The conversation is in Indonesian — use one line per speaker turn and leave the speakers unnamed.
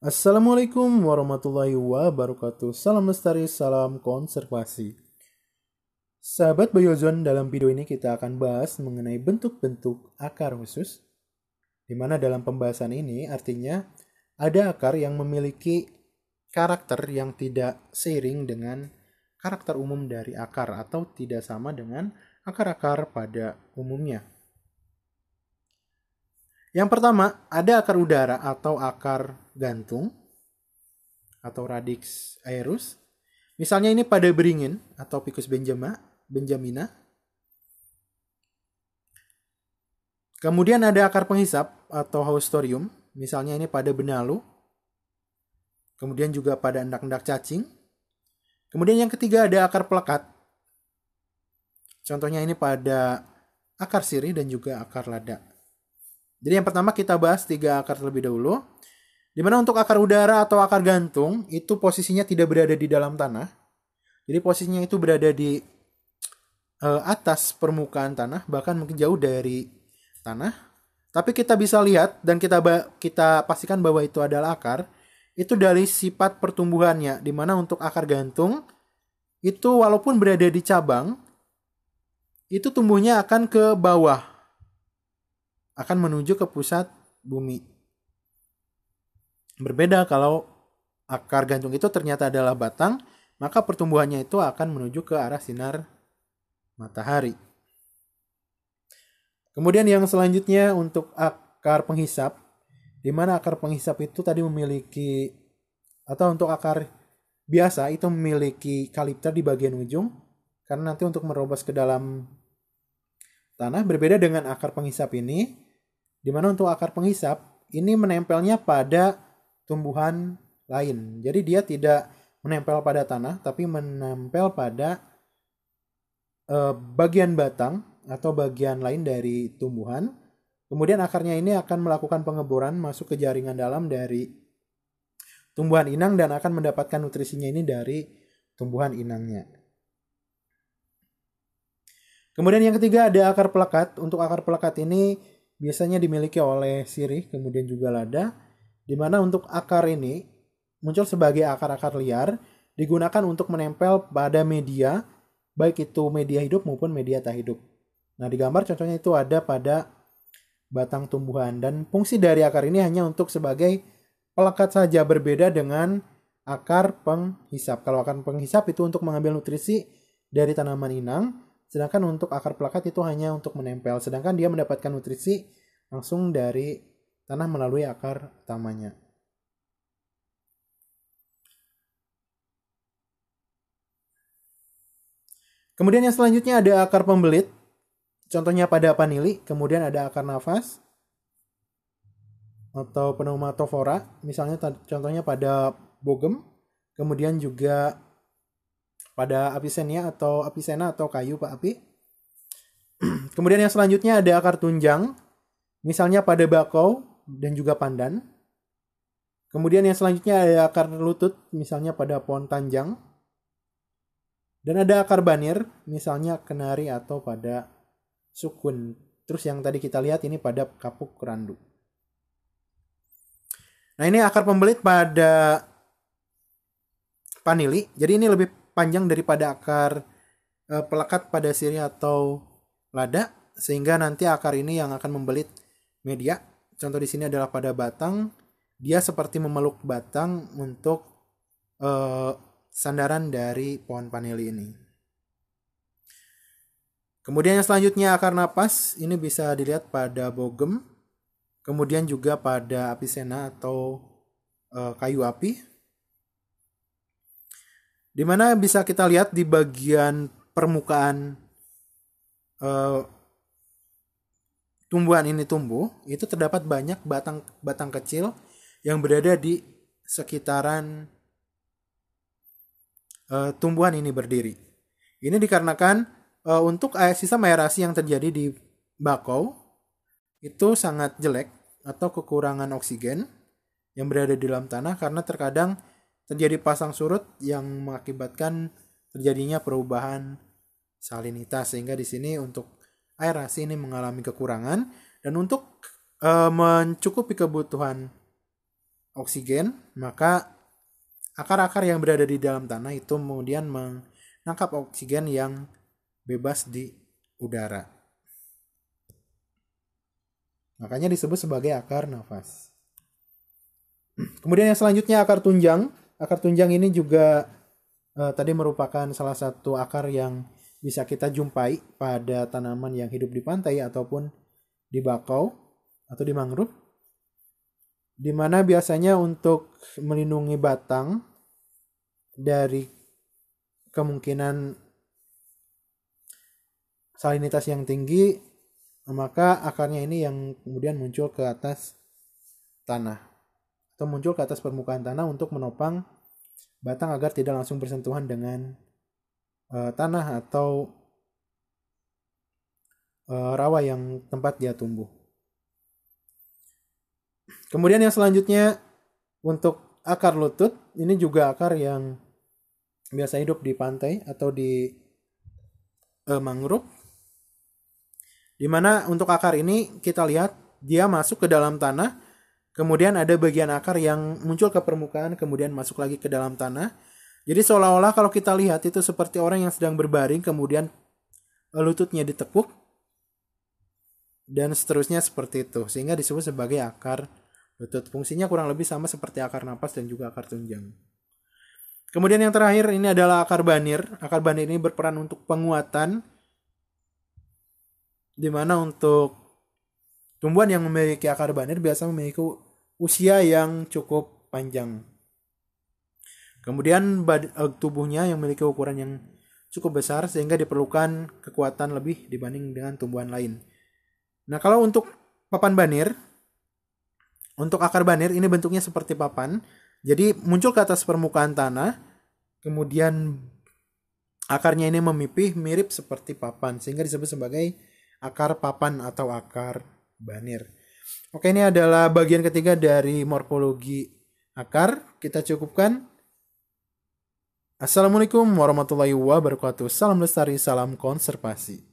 Assalamualaikum warahmatullahi wabarakatuh. Salam lestari, salam konservasi. Sahabat Bayozon, dalam video ini kita akan bahas mengenai bentuk-bentuk akar khusus, di mana dalam pembahasan ini artinya ada akar yang memiliki karakter yang tidak seiring dengan karakter umum dari akar atau tidak sama dengan akar-akar pada umumnya. Yang pertama, ada akar udara atau akar gantung atau radix aerus. Misalnya ini pada beringin atau Ficus benjamina. Kemudian ada akar penghisap atau haustorium. Misalnya ini pada benalu. Kemudian juga pada endak-endak cacing. Kemudian yang ketiga ada akar pelekat. Contohnya ini pada akar sirih dan juga akar lada. Jadi yang pertama kita bahas 3 akar terlebih dahulu. Di mana untuk akar udara atau akar gantung itu posisinya tidak berada di dalam tanah. Jadi posisinya itu berada di atas permukaan tanah, bahkan mungkin jauh dari tanah. Tapi kita bisa lihat dan kita pastikan bahwa itu adalah akar. Itu dari sifat pertumbuhannya, di mana untuk akar gantung itu walaupun berada di cabang, itu tumbuhnya akan ke bawah, akan menuju ke pusat bumi. Berbeda kalau akar gantung itu ternyata adalah batang, maka pertumbuhannya itu akan menuju ke arah sinar matahari. Kemudian yang selanjutnya untuk akar penghisap, di mana akar penghisap itu tadi memiliki, atau untuk akar biasa itu memiliki kalipter di bagian ujung, karena nanti untuk merobos ke dalam tanah. Berbeda dengan akar penghisap ini, di mana untuk akar penghisap ini menempelnya pada tumbuhan lain. Jadi dia tidak menempel pada tanah, tapi menempel pada bagian batang atau bagian lain dari tumbuhan. Kemudian akarnya ini akan melakukan pengeboran masuk ke jaringan dalam dari tumbuhan inang dan akan mendapatkan nutrisinya ini dari tumbuhan inangnya. Kemudian yang ketiga ada akar pelekat. Untuk akar pelekat ini biasanya dimiliki oleh sirih, kemudian juga lada, di mana untuk akar ini muncul sebagai akar-akar liar, digunakan untuk menempel pada media, baik itu media hidup maupun media tak hidup. Nah, di gambar contohnya itu ada pada batang tumbuhan, dan fungsi dari akar ini hanya untuk sebagai pelekat saja, berbeda dengan akar penghisap. Kalau akar penghisap itu untuk mengambil nutrisi dari tanaman inang, sedangkan untuk akar pelekat itu hanya untuk menempel, sedangkan dia mendapatkan nutrisi langsung dari tanah melalui akar utamanya. Kemudian yang selanjutnya ada akar pembelit. Contohnya pada panili, kemudian ada akar nafas atau pneumatofora, misalnya contohnya pada bogem, kemudian juga pada apisena atau kayu pak api. Kemudian yang selanjutnya ada akar tunjang, misalnya pada bakau dan juga pandan. Kemudian yang selanjutnya ada akar lutut, misalnya pada pohon tanjang. Dan ada akar banir, misalnya kenari atau pada sukun. Terus yang tadi kita lihat ini pada kapuk randu. Nah, ini akar pembelit pada panili. Jadi ini lebih panjang daripada akar pelekat pada sirih atau lada, sehingga nanti akar ini yang akan membelit media. Contoh di sini adalah pada batang. Dia seperti memeluk batang untuk sandaran dari pohon panili ini. Kemudian yang selanjutnya akar napas, ini bisa dilihat pada bogem, kemudian juga pada apisena atau kayu api, di mana bisa kita lihat di bagian permukaan tumbuhan ini tumbuh, itu terdapat banyak batang kecil yang berada di sekitaran tumbuhan ini berdiri. Ini dikarenakan untuk sistem aerasi yang terjadi di bakau itu sangat jelek atau kekurangan oksigen yang berada di dalam tanah, karena terkadang terjadi pasang surut yang mengakibatkan terjadinya perubahan salinitas, sehingga di sini untuk aerasi ini mengalami kekurangan, dan untuk mencukupi kebutuhan oksigen, maka akar-akar yang berada di dalam tanah itu kemudian menangkap oksigen yang bebas di udara. Makanya disebut sebagai akar nafas. Kemudian yang selanjutnya akar tunjang. Akar tunjang ini juga tadi merupakan salah satu akar yang bisa kita jumpai pada tanaman yang hidup di pantai ataupun di bakau atau di mangrove, di mana biasanya untuk melindungi batang dari kemungkinan salinitas yang tinggi, maka akarnya ini yang kemudian muncul ke atas tanah atau muncul ke atas permukaan tanah untuk menopang batang agar tidak langsung bersentuhan dengan tanah atau rawa yang tempat dia tumbuh. Kemudian yang selanjutnya untuk akar lutut, ini juga akar yang biasa hidup di pantai atau di mangrove. Dimana untuk akar ini kita lihat dia masuk ke dalam tanah, kemudian ada bagian akar yang muncul ke permukaan, kemudian masuk lagi ke dalam tanah. Jadi seolah-olah kalau kita lihat itu seperti orang yang sedang berbaring, kemudian lututnya ditekuk, dan seterusnya seperti itu. Sehingga disebut sebagai akar lutut. Fungsinya kurang lebih sama seperti akar napas dan juga akar tunjang. Kemudian yang terakhir ini adalah akar banir. Akar banir ini berperan untuk penguatan, di mana untuk tumbuhan yang memiliki akar banir biasa memiliki usia yang cukup panjang. Kemudian tubuhnya yang memiliki ukuran yang cukup besar sehingga diperlukan kekuatan lebih dibanding dengan tumbuhan lain. Nah, kalau untuk papan banir, untuk akar banir ini bentuknya seperti papan. Jadi muncul ke atas permukaan tanah, kemudian akarnya ini memipih mirip seperti papan sehingga disebut sebagai akar papan atau akar banir. Oke, ini adalah bagian ketiga dari morfologi akar. Kita cukupkan. Assalamualaikum warahmatullahi wabarakatuh. Salam lestari, salam konservasi.